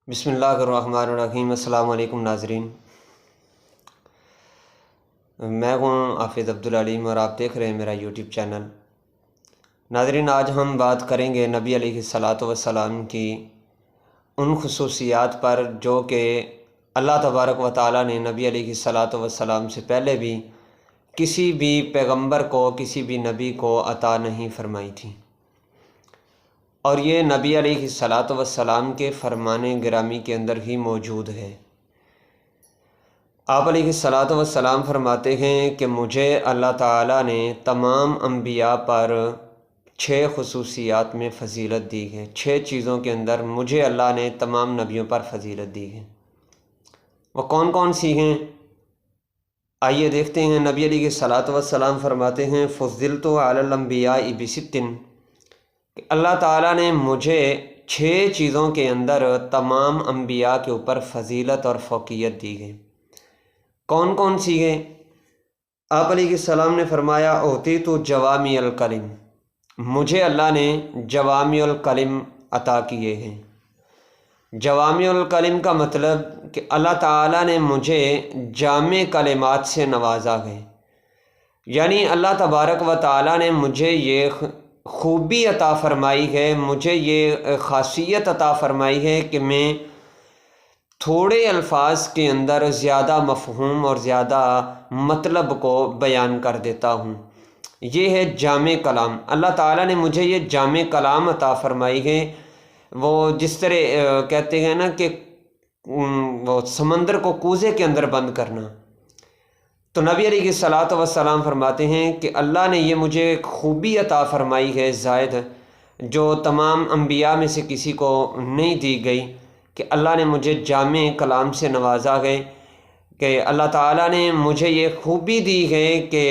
بسم اللہ الرحمن الرحیم۔ السلام علیکم ناظرین، میں ہوں حافظ عبدالعلیم اور آپ دیکھ رہے ہیں میرا یوٹیوب چینل۔ ناظرین، آج ہم بات کریں گے نبی علیہ الصلاۃ والسلام کی ان خصوصیات پر جو کہ اللہ تبارک و تعالیٰ نے نبی علیہ الصلاۃ والسلام سے پہلے بھی کسی بھی پیغمبر کو، کسی بھی نبی کو عطا نہیں فرمائی تھی، اور یہ نبی علیہ الصلاۃ والسلام کے فرمان گرامی کے اندر ہی موجود ہے۔ آپ علیہ الصلاۃ والسلام فرماتے ہیں کہ مجھے اللہ تعالیٰ نے تمام انبیاء پر 6 خصوصیات میں فضیلت دی ہے۔ 6 چیزوں کے اندر مجھے اللہ نے تمام نبیوں پر فضیلت دی ہے۔ وہ کون کون سی ہیں؟ آئیے دیکھتے ہیں۔ نبی علیہ الصلاۃ والسلام فرماتے ہیں فضلت علی الانبیاء بست، کہ اللہ تعالیٰ نے مجھے 6 چیزوں کے اندر تمام انبیاء کے اوپر فضیلت اور فوقیت دی ہے۔ کون کون سی ہے؟ آپ علیہ السلام نے فرمایا اعطیت جوامع الکلم، مجھے اللہ نے جوامع الکلم عطا کیے ہیں۔ جوامع الکلم کا مطلب کہ اللہ تعالیٰ نے مجھے جامع کلمات سے نوازا ہے، یعنی اللہ تبارک و تعالیٰ نے مجھے یہ خوبی عطا فرمائی ہے، مجھے یہ خاصیت عطا فرمائی ہے کہ میں تھوڑے الفاظ کے اندر زیادہ مفہوم اور زیادہ مطلب کو بیان کر دیتا ہوں۔ یہ ہے جامع کلام۔ اللہ تعالیٰ نے مجھے یہ جامع کلام عطا فرمائی ہے۔ وہ جس طرح کہتے ہیں نا کہ وہ سمندر کو کوزے کے اندر بند کرنا، تو نبی علیہ الصلاۃ والسلام فرماتے ہیں کہ اللہ نے یہ مجھے خوبی عطا فرمائی ہے زائد، جو تمام انبیاء میں سے کسی کو نہیں دی گئی، کہ اللہ نے مجھے جامع کلام سے نوازا ہے، کہ اللہ تعالیٰ نے مجھے یہ خوبی دی ہے کہ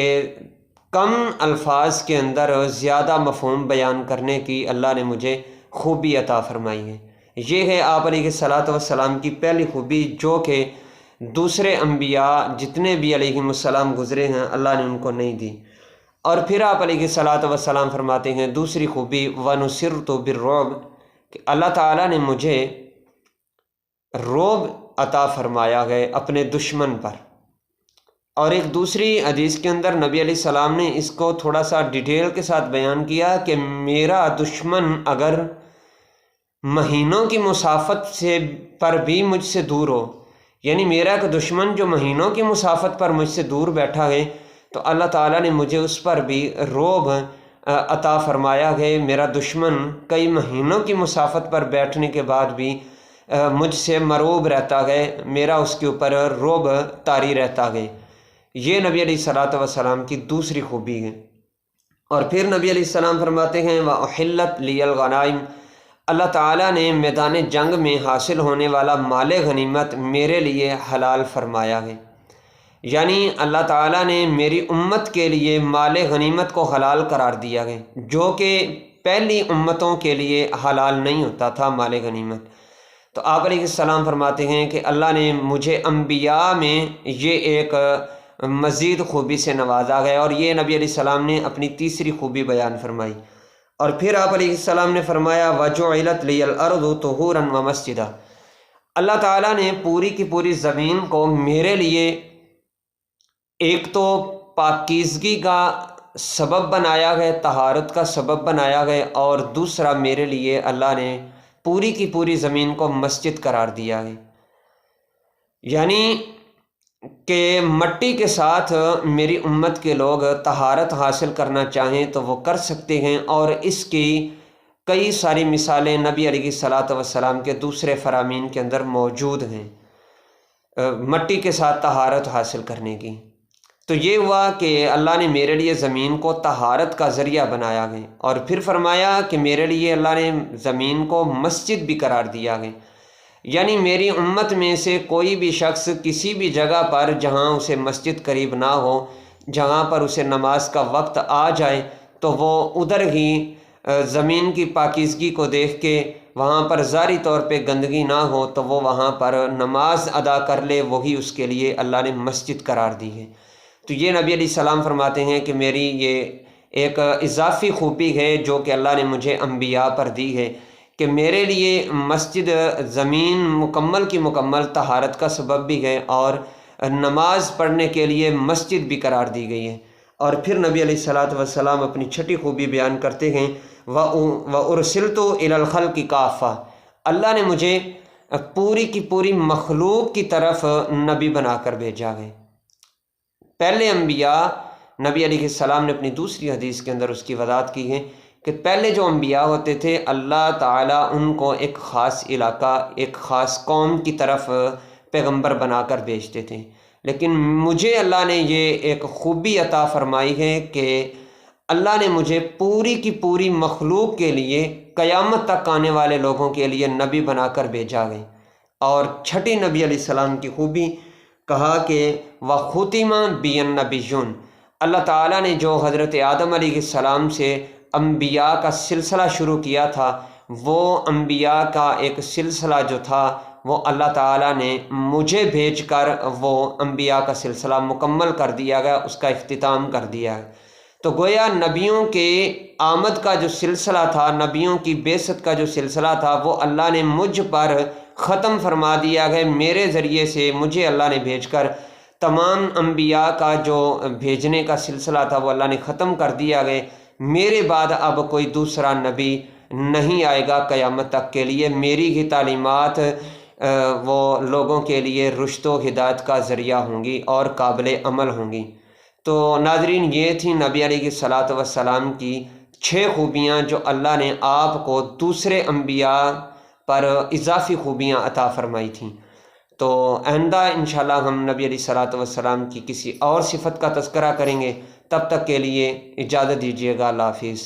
کم الفاظ کے اندر زیادہ مفہوم بیان کرنے کی اللہ نے مجھے خوبی عطا فرمائی ہے۔ یہ ہے آپ علیہ الصلاۃ والسلام کی پہلی خوبی، جو کہ دوسرے انبیاء جتنے بھی علیہم السلام گزرے ہیں اللہ نے ان کو نہیں دی۔ اور پھر آپ علیہ الصلاۃ والسلام فرماتے ہیں دوسری خوبی وَنُصِرْتُ بِالرُّعْبِ، کہ اللہ تعالیٰ نے مجھے رعب عطا فرمایا ہے اپنے دشمن پر۔ اور ایک دوسری حدیث کے اندر نبی علیہ السلام نے اس کو تھوڑا سا ڈیٹیل کے ساتھ بیان کیا کہ میرا دشمن اگر مہینوں کی مسافت سے پر بھی مجھ سے دور ہو، یعنی میرا ایک دشمن جو مہینوں کی مسافت پر مجھ سے دور بیٹھا ہے، تو اللہ تعالیٰ نے مجھے اس پر بھی رعب عطا فرمایا ہے۔ میرا دشمن کئی مہینوں کی مسافت پر بیٹھنے کے بعد بھی مجھ سے مرعوب رہتا ہے، میرا اس کے اوپر رعب طاری رہتا ہے۔ یہ نبی علیہ الصلاۃ والسلام کی دوسری خوبی ہے۔ اور پھر نبی علیہ السلام فرماتے ہیں وَأُحِلَّتْ لِيَ الْغَنَائِمُ، اللہ تعالیٰ نے میدان جنگ میں حاصل ہونے والا مال غنیمت میرے لیے حلال فرمایا ہے، یعنی اللہ تعالیٰ نے میری امت کے لیے مال غنیمت کو حلال قرار دیا ہے، جو کہ پہلی امتوں کے لیے حلال نہیں ہوتا تھا مال غنیمت۔ تو آپ علیہ السلام فرماتے ہیں کہ اللہ نے مجھے انبیاء میں یہ ایک مزید خوبی سے نوازا ہے، اور یہ نبی علیہ السلام نے اپنی تیسری خوبی بیان فرمائی۔ اور پھر آپ علیہ السلام نے فرمایا وَجُعِلَتْ لِيَ الْأَرْضُ طُهُورًا وَمَسْجِدًا، اللہ تعالیٰ نے پوری کی پوری زمین کو میرے لیے ایک تو پاکیزگی کا سبب بنایا ہے، طہارت کا سبب بنایا ہے، اور دوسرا میرے لیے اللہ نے پوری کی پوری زمین کو مسجد قرار دیا ہے، یعنی کہ مٹی کے ساتھ میری امت کے لوگ طہارت حاصل کرنا چاہیں تو وہ کر سکتے ہیں، اور اس کی کئی ساری مثالیں نبی علیہ الصلاۃ والسلام کے دوسرے فرامین کے اندر موجود ہیں مٹی کے ساتھ طہارت حاصل کرنے کی۔ تو یہ ہوا کہ اللہ نے میرے لیے زمین کو طہارت کا ذریعہ بنایا ہے، اور پھر فرمایا کہ میرے لیے اللہ نے زمین کو مسجد بھی قرار دیا ہے، یعنی میری امت میں سے کوئی بھی شخص کسی بھی جگہ پر جہاں اسے مسجد قریب نہ ہو، جہاں پر اسے نماز کا وقت آ جائے، تو وہ ادھر ہی زمین کی پاکیزگی کو دیکھ کے وہاں پر ظاہری طور پہ گندگی نہ ہو تو وہ وہاں پر نماز ادا کر لے، وہی اس کے لیے اللہ نے مسجد قرار دی ہے۔ تو یہ نبی علیہ السلام فرماتے ہیں کہ میری یہ ایک اضافی خوبی ہے جو کہ اللہ نے مجھے انبیاء پر دی ہے، کہ میرے لیے مسجد زمین مکمل کی مکمل طہارت کا سبب بھی ہے اور نماز پڑھنے کے لیے مسجد بھی قرار دی گئی ہے۔ اور پھر نبی علیہ الصلوۃ والسلام اپنی چھٹی خوبی بیان کرتے ہیں، وَأُرْسِلْتُ إِلَى الْخَلْقِ كَافَّةً، اللہ نے مجھے پوری کی پوری مخلوق کی طرف نبی بنا کر بھیجا ہے۔ پہلے انبیاء، نبی علیہ السلام نے اپنی دوسری حدیث کے اندر اس کی وضاحت کی ہے کہ پہلے جو انبیاء ہوتے تھے اللہ تعالیٰ ان کو ایک خاص علاقہ، ایک خاص قوم کی طرف پیغمبر بنا کر بھیجتے تھے، لیکن مجھے اللہ نے یہ ایک خوبی عطا فرمائی ہے کہ اللہ نے مجھے پوری کی پوری مخلوق کے لیے، قیامت تک آنے والے لوگوں کے لیے نبی بنا کر بھیجا ہے۔ اور چھٹی نبی علیہ السلام کی خوبی کہا کہ وَخُتِمَ بِیَ النَّبِیُّونَ، اللہ تعالیٰ نے جو حضرت آدم علیہ السلام سے انبیاء کا سلسلہ شروع کیا تھا، وہ انبیاء کا ایک سلسلہ جو تھا وہ اللہ تعالیٰ نے مجھے بھیج کر وہ انبیاء کا سلسلہ مکمل کر دیا گیا، اس کا اختتام کر دیا ہے۔ تو گویا نبیوں کے آمد کا جو سلسلہ تھا، نبیوں کی بعثت کا جو سلسلہ تھا، وہ اللہ نے مجھ پر ختم فرما دیا ہے۔ میرے ذریعے سے مجھے اللہ نے بھیج کر تمام انبیاء کا جو بھیجنے کا سلسلہ تھا وہ اللہ نے ختم کر دیا ہے۔ میرے بعد اب کوئی دوسرا نبی نہیں آئے گا قیامت تک کے لیے۔ میری ہی تعلیمات وہ لوگوں کے لیے رشد و ہدایت کا ذریعہ ہوں گی اور قابل عمل ہوں گی۔ تو ناظرین، یہ تھیں نبی علیہ الصلوۃ والسلام کی 6 خوبیاں جو اللہ نے آپ کو دوسرے انبیاء پر اضافی خوبیاں عطا فرمائی تھیں۔ تو آئندہ انشاءاللہ ہم نبی علیہ الصلوۃ والسلام کی کسی اور صفت کا تذکرہ کریں گے۔ تب تک کے لیے اجازت دیجیے گا، اللہ حافظ۔